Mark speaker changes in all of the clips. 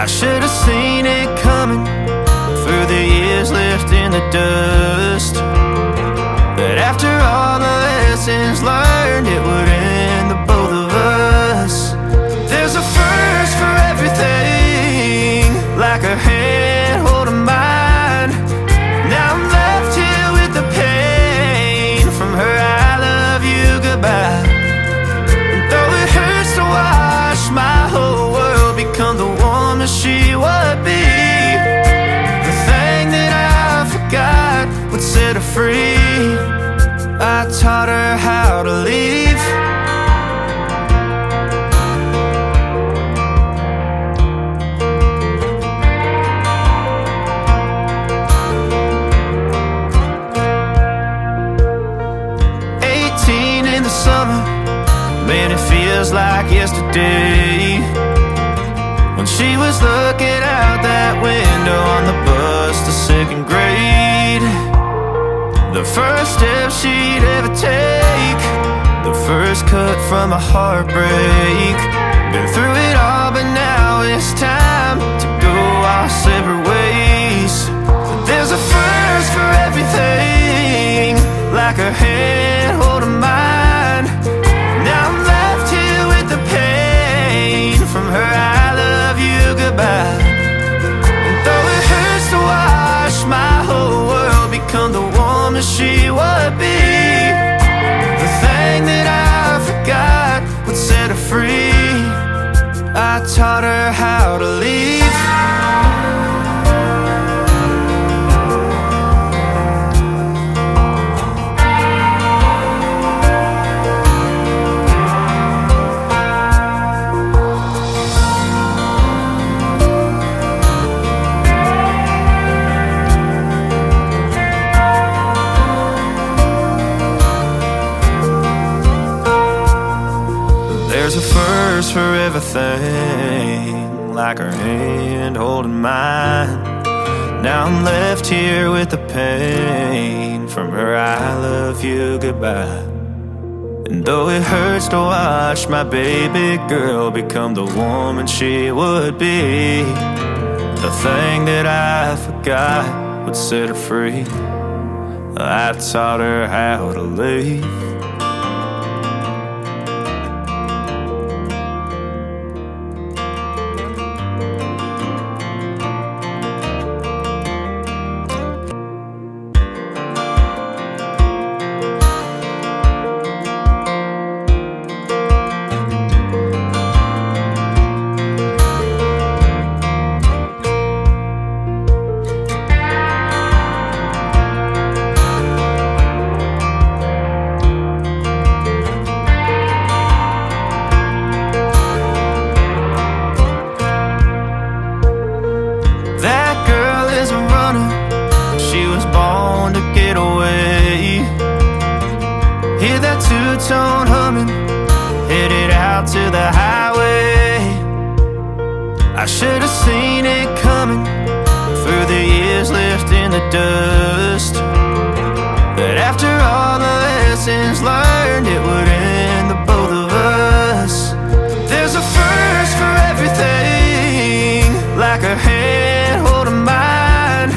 Speaker 1: I should have seen it coming through the years left in the dust, that after all the lessons learned, it would end the both of us. There's a first for everything, like a hand holding mine. Now I'm left here with the pain from her I love you goodbye. And though it hurts to watch my whole world become the woman she would be, the thing that I forgot would set her free. I taught her how to leave. Summer, man, it feels like yesterday, when she was looking out that window on the bus to second grade. The first step she'd ever take, the first cut from a heartbreak. Been through it all, but now it's time to go our separate ways. But there's a first for everything, like a hand holding mine. Now I'm left here with the pain from her I love you goodbye. And though it hurts to watch my whole world become the woman she would be, the thing that I forgot would set her free. I taught her how to leave. There's a first for everything, like her hand holding mine. Now I'm left here with the pain from her I love you goodbye. And though it hurts to watch my baby girl become the woman she would be, the thing that I forgot would set her free. I taught her how to leave. 2-tone humming, headed out to the highway. I should have seen it coming through the years left in the dust, that after all the lessons learned, it would end the both of us. There's a first for everything, like a hand holding mine.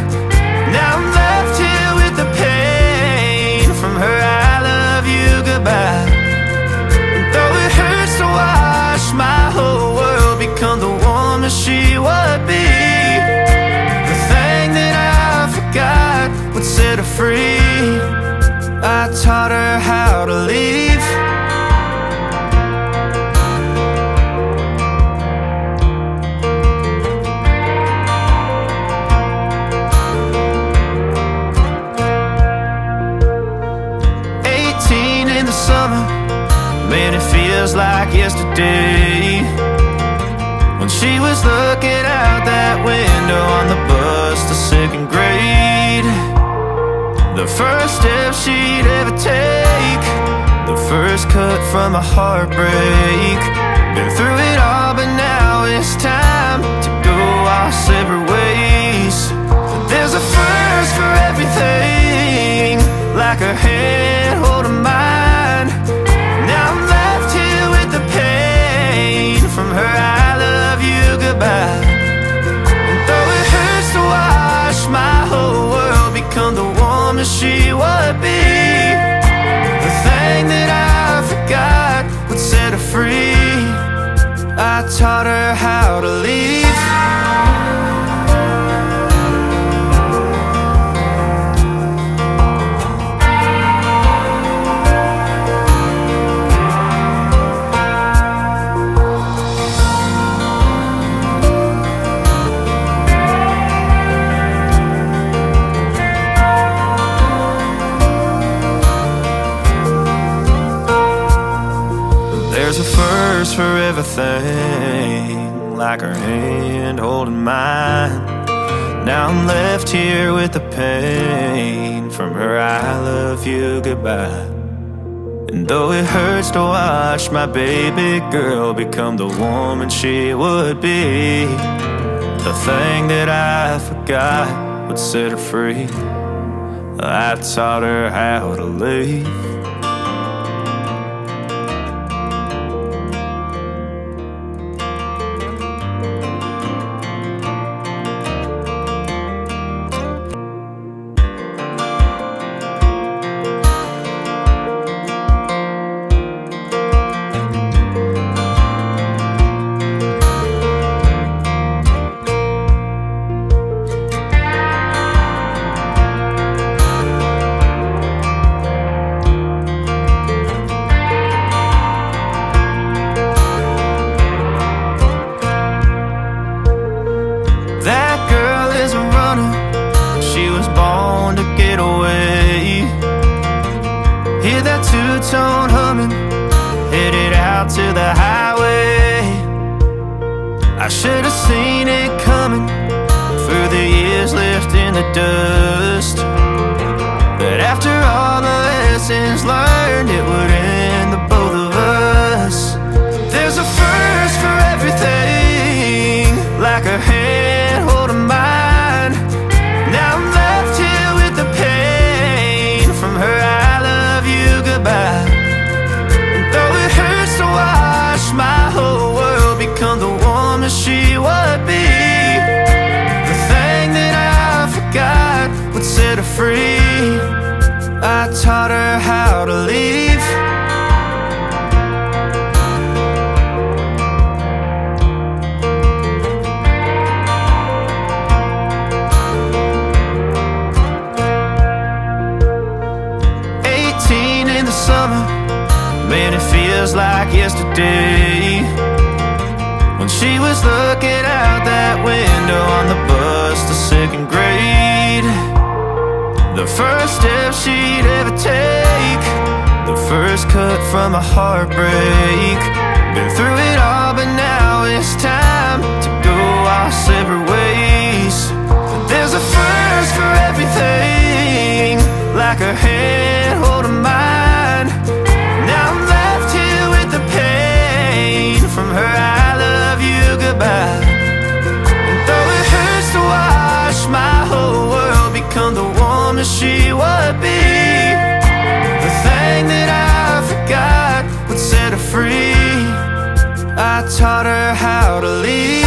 Speaker 1: Now I'm left here with the pain from her I love you goodbye. And though it hurts to watch my whole world become the woman she would be, the thing that I forgot would set her free. I taught her how to leave. Summer, man, it feels like yesterday, when she was looking out that window on the bus to second grade. The first step she'd ever take, the first cut from a heartbreak. Been through it all, but now it's time to go our separate ways. But there's a first for everything, like a hand holding mine. Now I'm left here with the pain from her I love you goodbye. first for everything, like her hand holding mine. Now I'm left here with the pain from her I love you goodbye. And though it hurts to watch my baby girl become the woman she would be, the thing that I forgot would set her free. I taught her how to leave. That girl is a runner, she was born to get away. Hear that two-tone humming, headed out to the highway. I should have seen it coming through the years left in the dust, that after all the lessons learned, it would end the both of us. There's a first for everything, like a hand holding mine. Now I'm left here with the pain from her I love you goodbye. And though it hurts to watch my whole world become the woman she would be, the thing that I forgot would set her free. I taught her how to leave. 18 in the summer, man, it feels like yesterday, when she was looking out that window on the bus to second grade. The first step she'd ever take, the first cut from a heartbreak. Been through it all, but now it's time to go our separate ways. There's a first for everything, like her hand holding mine. Now I'm left here with the pain from her I love you goodbye. And though it hurts to watch my whole world become the woman she would be, the thing that I forgot would set her free. I taught her how to leave.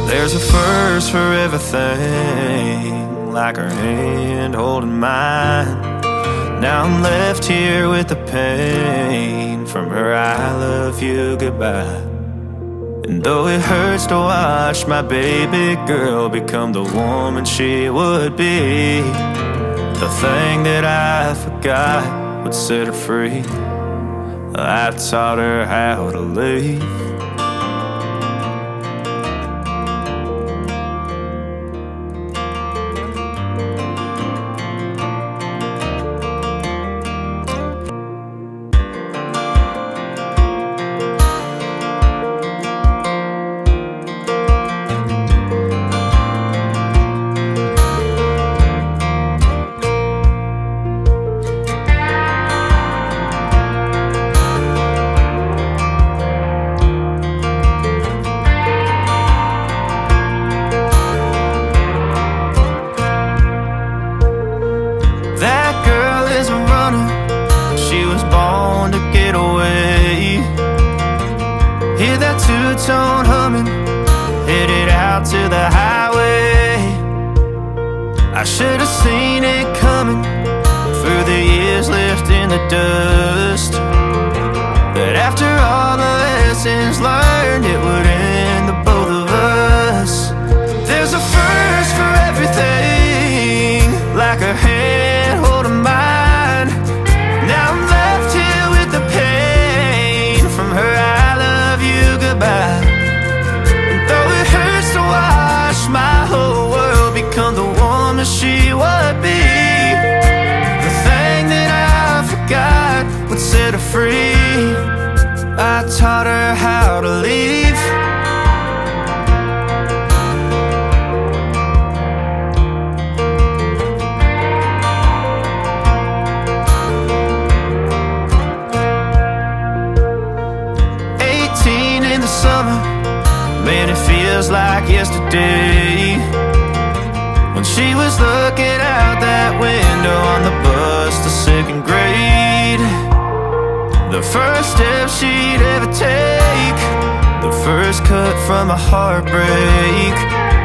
Speaker 1: There's a first for everything, like her hand holding mine. Now I'm left here with the pain from her I love you goodbye. And though it hurts to watch my baby girl become the woman she would be, the thing that I forgot would set her free. I taught her how to leave. That girl is a runner, she was born to get away. Hear that two-tone humming, headed out to the highway. I should have seen it coming through the years left in the dust, that after all the lessons learned, it would end the both of us. There's a first woman she would be. The thing that I forgot would set her free. I taught her how to leave. 18 in the summer, man, it feels like yesterday, when she was looking out that window on the bus to second grade. The first step she'd ever take, the first cut from a heartbreak.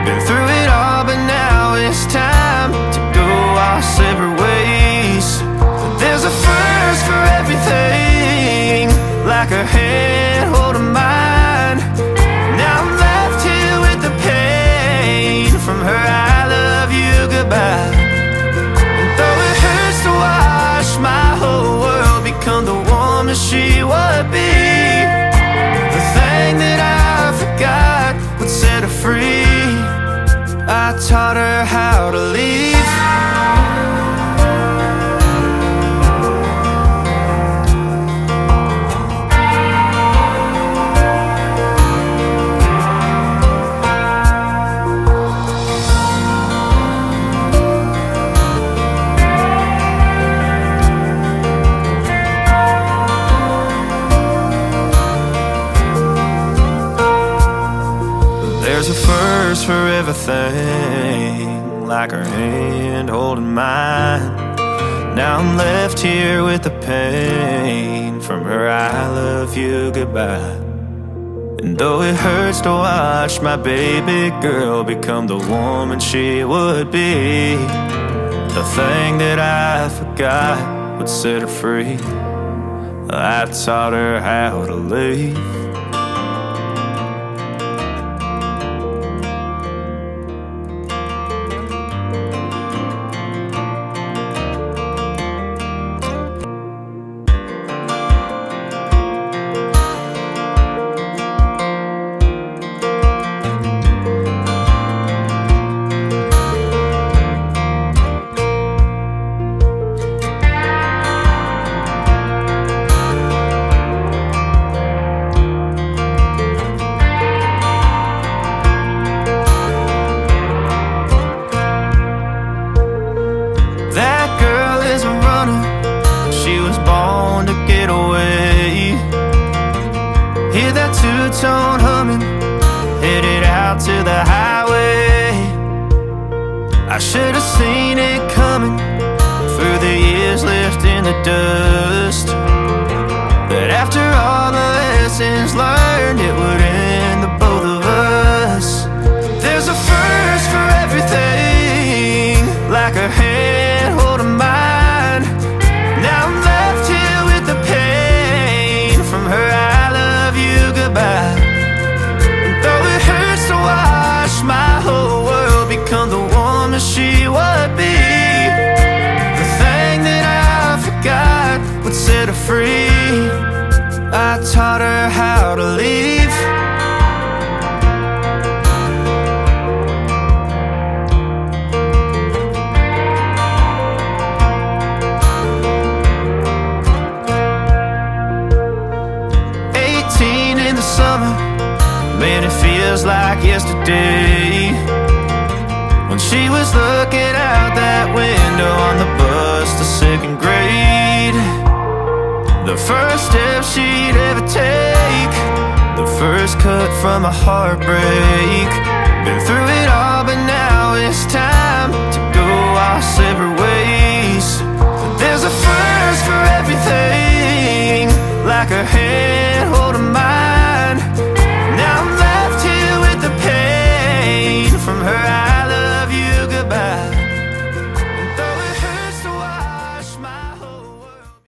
Speaker 1: Been through it all, but now it's time to go our separate ways. There's a first for everything, like her hand holding mine. Now I'm left here with the pain from her I love you goodbye. And though it hurts to watch my whole world become the woman she would be, the thing that I forgot would set her free. I taught her how to leave. There's a first for everything, like her hand holding mine. Now I'm left here with the pain from her I love you goodbye. And though it hurts to watch my baby girl become the woman she would be, the thing that I forgot would set her free. I taught her how to leave. That girl is a runner, she was born to get away. Hear that two-tone humming, headed out to the highway. I should have seen it coming through the years left in the dust, that after all the lessons learned, it would end the both of us. There's a first for everything, like her hand holding mine. Now I'm left here with the pain from her I love you goodbye. And though it hurts to watch my whole world become the woman she would be, the thing that I forgot would set her free. I taught her how to leave. Summer, man, it feels like yesterday, when she was looking out that window on the bus to second grade. The first step she'd ever take, the first cut from a heartbreak. Been through it all, but now